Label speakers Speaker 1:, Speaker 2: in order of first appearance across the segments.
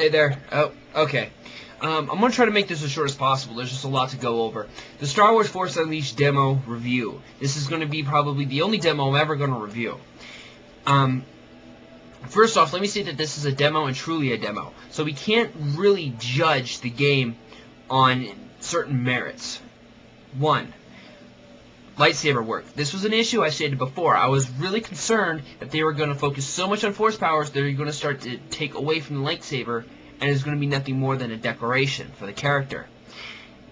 Speaker 1: Hey there. Oh, okay. I'm going to try to make this as short as possible. There's just a lot to go over. The Star Wars Force Unleashed demo review. This is going to be probably the only demo I'm ever going to review. First off, let me say that this is a demo and truly a demo. So we can't really judge the game on certain merits. 1. Lightsaber work. This was an issue I stated before. I was really concerned that they were going to focus so much on force powers that they're going to start to take away from the lightsaber, and it's going to be nothing more than a decoration for the character.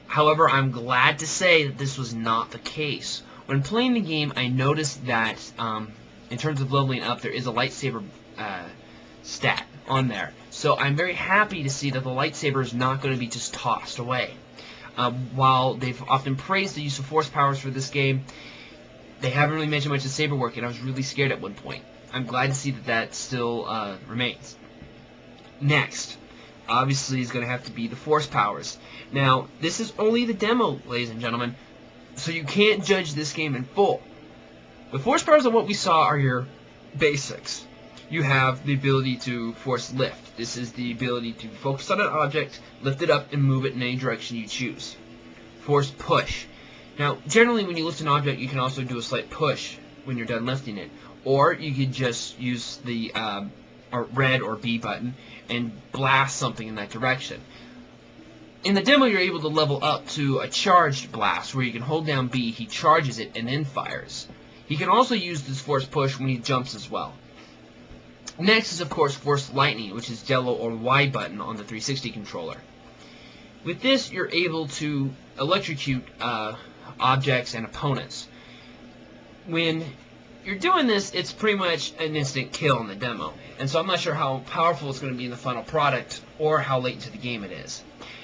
Speaker 1: However, I'm glad to say that this was not the case. When playing the game, I noticed that in terms of leveling up, there is a lightsaber stat on there. So I'm very happy to see that the lightsaber is not going to be just tossed away. While they've often praised the use of force powers for this game, they haven't really mentioned much of saber work, and I was really scared at one point. I'm glad to see that that still remains. Next, obviously, is going to have to be the force powers. Now, this is only the demo, ladies and gentlemen, so you can't judge this game in full. The force powers of what we saw are your basics. You have the ability to force lift. This is the ability to focus on an object, lift it up, and move it in any direction you choose. Force push. Now, generally when you lift an object, you can also do a slight push when you're done lifting it. Or you could just use the red or B button and blast something in that direction. In the demo, you're able to level up to a charged blast, where you can hold down B, he charges it, and then fires. He can also use this force push when he jumps as well. Next is, of course, Force Lightning, which is yellow or Y button on the 360 controller. With this, you're able to electrocute objects and opponents. When you're doing this, it's pretty much an instant kill in the demo, and so I'm not sure how powerful it's going to be in the final product or how late into the game it is.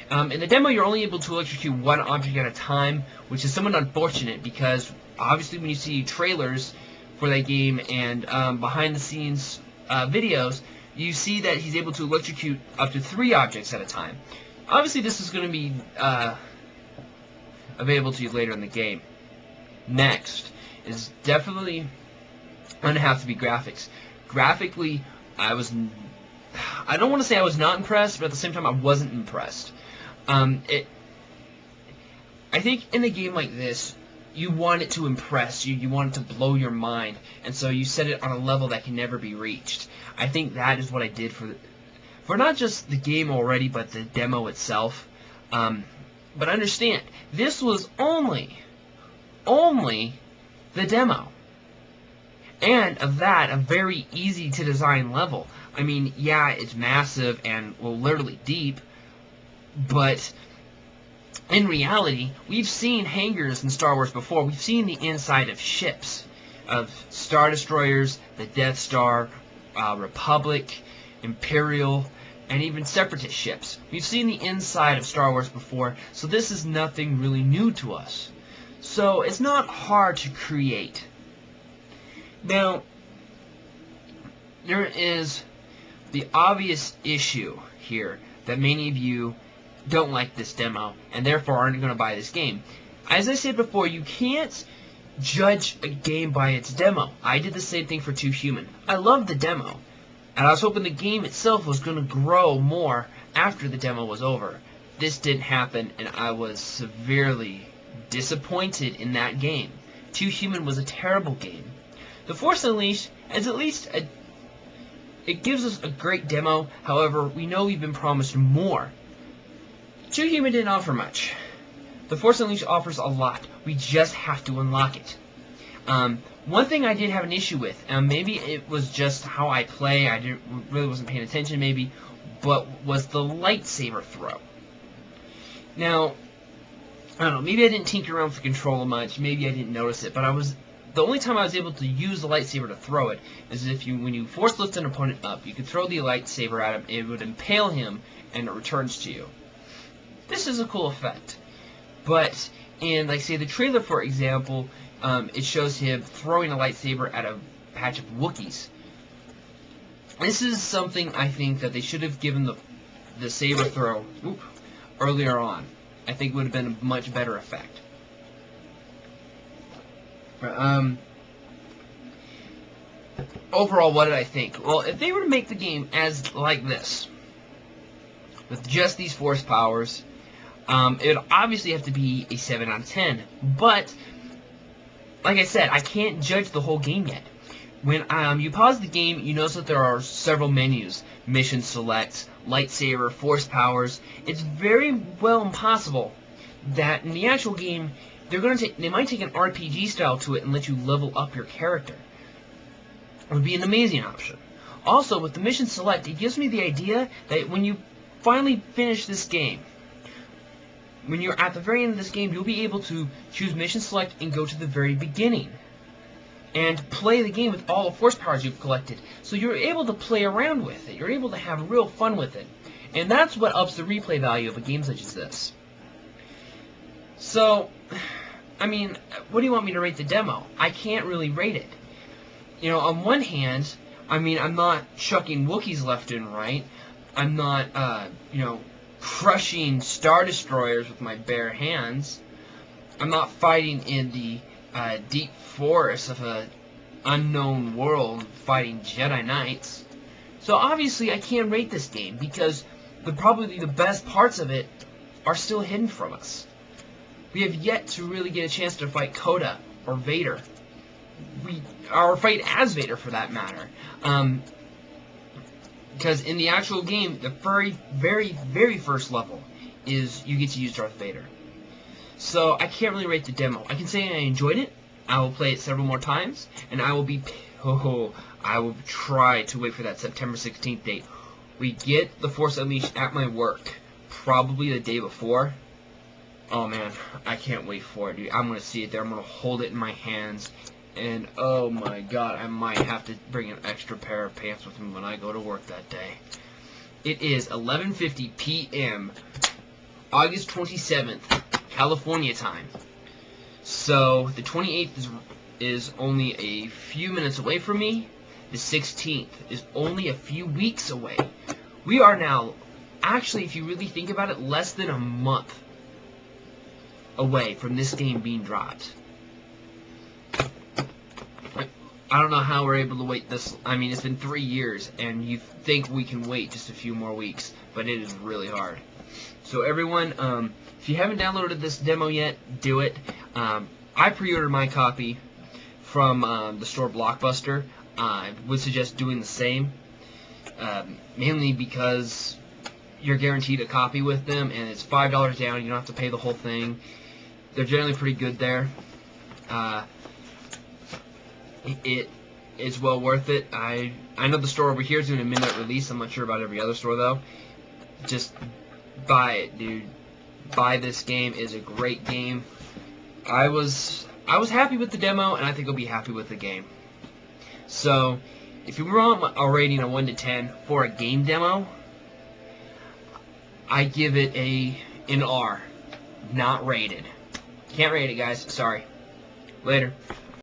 Speaker 1: In the demo, you're only able to electrocute one object at a time, which is somewhat unfortunate because obviously when you see trailers for that game and behind-the-scenes videos, you see that he's able to electrocute up to 3 objects at a time. Obviously, this is going to be available to you later in the game. Next is definitely going to have to be graphics. Graphically, I don't want to say I was not impressed, but at the same time, I wasn't impressed. I think in a game like this, you want it to impress you, you want it to blow your mind, and so you set it on a level that can never be reached. I think that is what I did for not just the game already, but the demo itself. But understand, this was only the demo. And of that, a very easy to design level. I mean, yeah, it's massive and, well, literally deep, but in reality, we've seen hangars in Star Wars before. We've seen the inside of ships, of Star Destroyers, the Death Star, Republic, Imperial, and even Separatist ships. We've seen the inside of Star Wars before, so this is nothing really new to us. So it's not hard to create. Now, there is the obvious issue here that many of you don't like this demo, and therefore aren't going to buy this game. As I said before, you can't judge a game by its demo. I did the same thing for 2 Human. I loved the demo, and I was hoping the game itself was going to grow more after the demo was over. This didn't happen, and I was severely disappointed in that game. 2 Human was a terrible game. The Force Unleashed is at least it gives us a great demo. However, we know we've been promised more. 2 Human didn't offer much. The Force Unleashed offers a lot. We just have to unlock it. One thing I did have an issue with, and maybe it was just how I play, I really wasn't paying attention maybe, but was the lightsaber throw. Now, I don't know, maybe I didn't tinker around with the controller much, maybe I didn't notice it, but the only time I was able to use the lightsaber to throw it is when you force lift an opponent up, you could throw the lightsaber at him, it would impale him, and it returns to you. This is a cool effect, but in, like, say, the trailer, for example, it shows him throwing a lightsaber at a patch of Wookiees. This is something I think that they should have given the saber throw earlier on. I think it would have been a much better effect. Overall, what did I think? Well, if they were to make the game as like this, with just these force powers. It would obviously have to be a 7 out of 10, but like I said, I can't judge the whole game yet. When you pause the game, you notice that there are several menus: mission select, lightsaber, force powers. It's very well impossible that in the actual game they might take an RPG style to it and let you level up your character. It would be an amazing option. Also, with the mission select, it gives me the idea that when you finally finish this game, when you're at the very end of this game, you'll be able to choose mission select and go to the very beginning and play the game with all the force powers you've collected. So you're able to play around with it. You're able to have real fun with it. And that's what ups the replay value of a game such as this. So, I mean, what do you want me to rate the demo? I can't really rate it. You know, on one hand, I mean, I'm not chucking Wookiees left and right. I'm not, you know, crushing Star Destroyers with my bare hands. I'm not fighting in the deep forest of an unknown world fighting Jedi Knights. So obviously I can't rate this game because probably the best parts of it are still hidden from us. We have yet to really get a chance to fight Coda or Vader. Or fight as Vader for that matter. Because in the actual game, the very first level is you get to use Darth Vader. So I can't really rate the demo. I can say I enjoyed it. I will play it several more times, and I will I will try to wait for that September 16th date. We get The Force Unleashed at my work, probably the day before. Oh man, I can't wait for it, dude. I'm gonna see it there. I'm gonna hold it in my hands. And oh my god, I might have to bring an extra pair of pants with me when I go to work that day. It is 11:50 p.m. August 27th, California time. So the 28th is only a few minutes away from me. The 16th is only a few weeks away. We are now, actually, if you really think about it, less than a month away from this game being dropped. I don't know how we're able to wait this. I mean, it's been 3 years, and you think we can wait just a few more weeks, but it is really hard. So everyone, if you haven't downloaded this demo yet, do it. I pre-ordered my copy from the store Blockbuster. I would suggest doing the same, mainly because you're guaranteed a copy with them, and it's $5 down. You don't have to pay the whole thing. They're generally pretty good there. It's well worth it. I know the store over here is doing a midnight release. I'm not sure about every other store though. Just buy it, dude. Buy this game. It's a great game. I was happy with the demo, and I think I'll be happy with the game. So, if you want a rating of 1 to 10 for a game demo, I give it an R. Not rated. Can't rate it, guys. Sorry. Later.